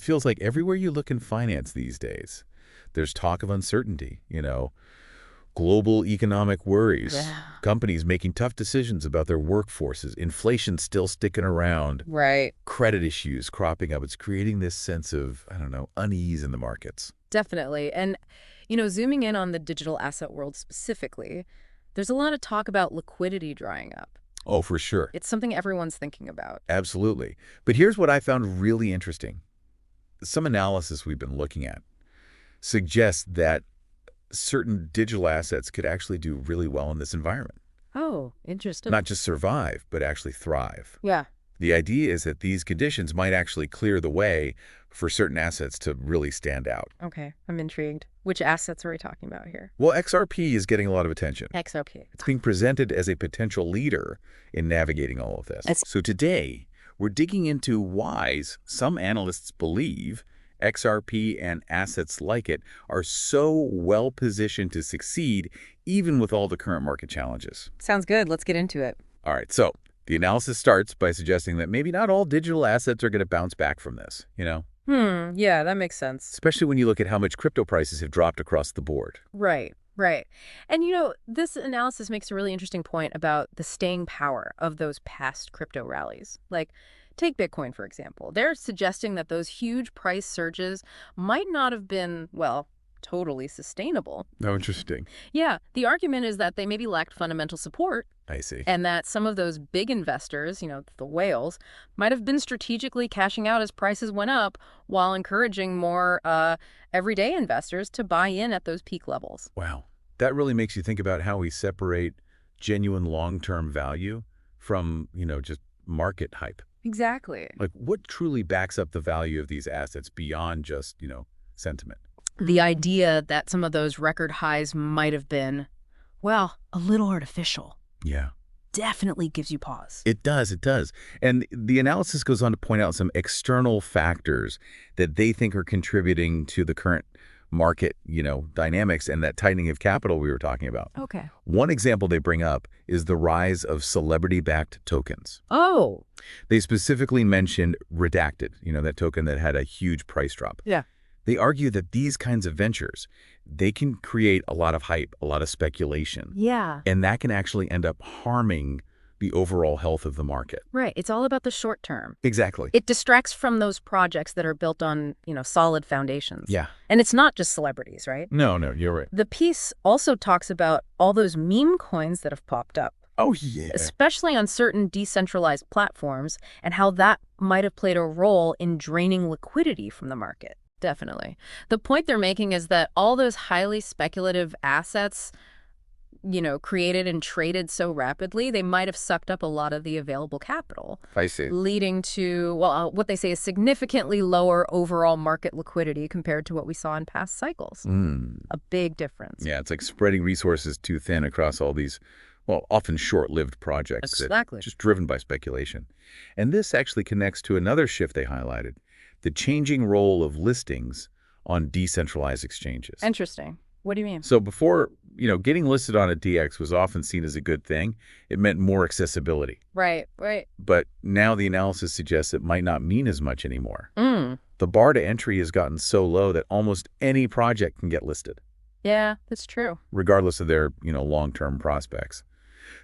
feels like everywhere you look in finance these days, there's talk of uncertainty, global economic worries, Yeah. companies making tough decisions about their workforces, inflation still sticking around, Right. credit issues cropping up. It's creating this sense of, I don't know, unease in the markets. Definitely. And, zooming in on the digital asset world specifically, there's a lot of talk about liquidity drying up. Oh, for sure. It's something everyone's thinking about. Absolutely. But here's what I found really interesting. Some analysis we've been looking at suggests that certain digital assets could actually do really well in this environment. Oh, interesting. Not just survive, but actually thrive. Yeah. The idea is that these conditions might actually clear the way for certain assets to really stand out. Okay. I'm intrigued. Which assets are we talking about here? Well, XRP is getting a lot of attention. XRP. It's being presented as a potential leader in navigating all of this. So today, we're digging into why some analysts believe XRP and assets like it are so well positioned to succeed even with all the current market challenges. Sounds good. Let's get into it. All right, so the analysis starts by suggesting that maybe not all digital assets are going to bounce back from this, Yeah, that makes sense. especially when you look at how much crypto prices have dropped across the board. Right. And, this analysis makes a really interesting point about the staying power of those past crypto rallies. Like, take Bitcoin, for example. They're suggesting that those huge price surges might not have been, well, totally sustainable. Oh, interesting. Yeah, the argument is that they maybe lacked fundamental support I see. and that some of those big investors, the whales, might have been strategically cashing out as prices went up while encouraging more everyday investors to buy in at those peak levels. Wow. That really makes you think about how we separate genuine long-term value from, just market hype. Exactly. Like, what truly backs up the value of these assets beyond just, sentiment? The idea that some of those record highs might have been, well, a little artificial, Yeah. definitely gives you pause. It does. And the analysis goes on to point out some external factors that they think are contributing to the current market, dynamics and that tightening of capital we were talking about. Okay. One example they bring up is the rise of celebrity-backed tokens. Oh. They specifically mentioned Redacted, that token that had a huge price drop. Yeah. They argue that these kinds of ventures, they can create a lot of hype, a lot of speculation. Yeah. And that can actually end up harming the overall health of the market. Right. It's all about the short term. Exactly. It distracts from those projects that are built on, solid foundations. Yeah. And it's not just celebrities, right? No, you're right. The piece also talks about all those meme coins that have popped up, Oh, yeah. especially on certain decentralized platforms, and how that might have played a role in draining liquidity from the market. Definitely. The point they're making is that all those highly speculative assets, created and traded so rapidly, they might have sucked up a lot of the available capital. I see. Leading to, well, what they say is significantly lower overall market liquidity compared to what we saw in past cycles. A big difference. Yeah, it's like spreading resources too thin across all these, well, often short-lived projects. Exactly. Just driven by speculation. And this actually connects to another shift they highlighted, the changing role of listings on decentralized exchanges. Interesting. What do you mean? So before, getting listed on a DX was often seen as a good thing. It meant more accessibility. Right. But now the analysis suggests it might not mean as much anymore. The bar to entry has gotten so low that almost any project can get listed. Yeah, that's true. Regardless of their, long-term prospects.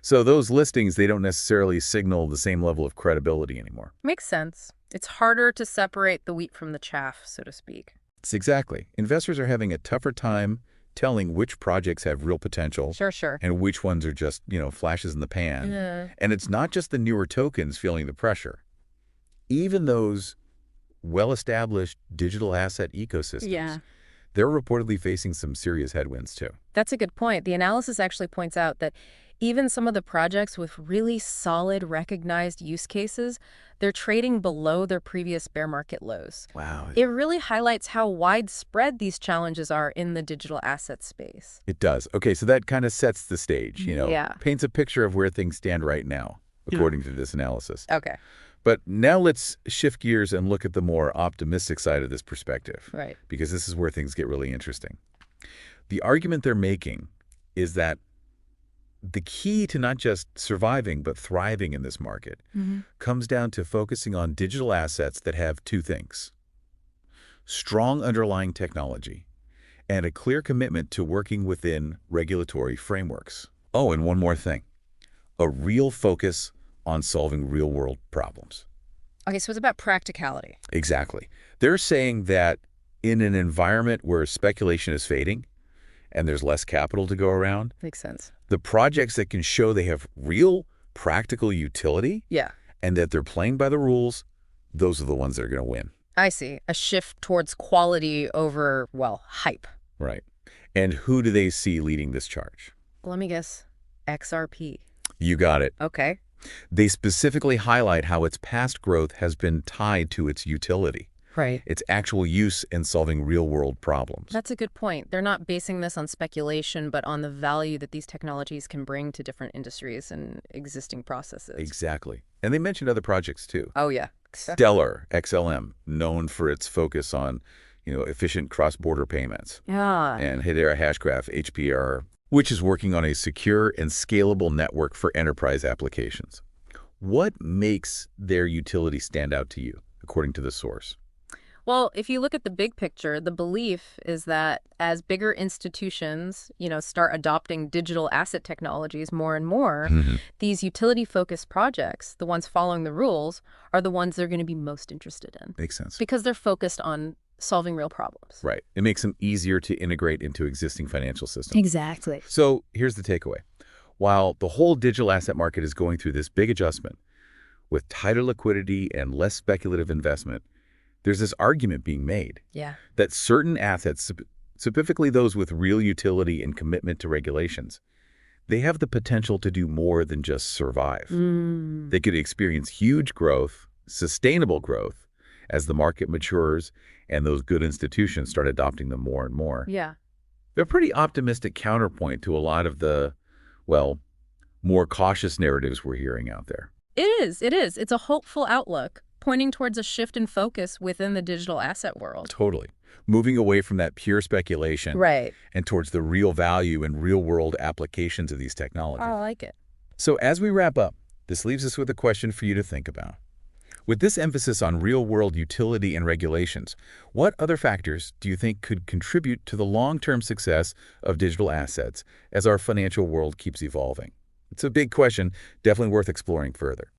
So those listings, they don't necessarily signal the same level of credibility anymore. Makes sense. It's harder to separate the wheat from the chaff, so to speak. It's exactly. Investors are having a tougher time telling which projects have real potential. Sure. And which ones are just, flashes in the pan. Yeah. And it's not just the newer tokens feeling the pressure. Even those well-established digital asset ecosystems, they're reportedly facing some serious headwinds too. That's a good point. The analysis actually points out that even some of the projects with really solid recognized use cases, they're trading below their previous bear market lows. Wow. It really highlights how widespread these challenges are in the digital asset space. It does. Okay, so that kind of sets the stage, Yeah. paints a picture of where things stand right now, according to this analysis. Okay. But now let's shift gears and look at the more optimistic side of this perspective. Right. Because this is where things get really interesting. The argument they're making is that the key to not just surviving but thriving in this market comes down to focusing on digital assets that have two things. strong underlying technology, and a clear commitment to working within regulatory frameworks. Oh, and one more thing. A real focus on solving real-world problems. Okay, so it's about practicality. Exactly. They're saying that in an environment where speculation is fading and there's less capital to go around, Makes sense. the projects that can show they have real practical utility Yeah. and that they're playing by the rules, those are the ones that are going to win. I see. A shift towards quality over, well, hype. Right. And who do they see leading this charge? Let me guess. XRP. You got it. Okay. They specifically highlight how its past growth has been tied to its utility, Right. its actual use in solving real-world problems. That's a good point. They're not basing this on speculation, but on the value that these technologies can bring to different industries and existing processes. Exactly. And they mentioned other projects too. Oh, yeah. Stellar, XLM, known for its focus on, efficient cross-border payments. Yeah. And Hedera Hashgraph, HPR, which is working on a secure and scalable network for enterprise applications. What makes their utility stand out to you, according to the source? Well, if you look at the big picture, the belief is that as bigger institutions, start adopting digital asset technologies more and more, these utility-focused projects, the ones following the rules, are the ones they're going to be most interested in. Makes sense. Because they're focused on solving real problems. Right. It makes them easier to integrate into existing financial systems. Exactly. So here's the takeaway. While the whole digital asset market is going through this big adjustment, with tighter liquidity and less speculative investment, there's this argument being made that certain assets, specifically those with real utility and commitment to regulations, they have the potential to do more than just survive. They could experience huge growth, sustainable growth, as the market matures and those good institutions start adopting them more and more. Yeah. They're a pretty optimistic counterpoint to a lot of the, more cautious narratives we're hearing out there. It is. It's a hopeful outlook, pointing towards a shift in focus within the digital asset world. Totally. Moving away from that pure speculation. Right. And towards the real value and real-world applications of these technologies. I like it. So as we wrap up, this leaves us with a question for you to think about. With this emphasis on real-world utility and regulations, what other factors do you think could contribute to the long-term success of digital assets as our financial world keeps evolving? It's a big question, definitely worth exploring further.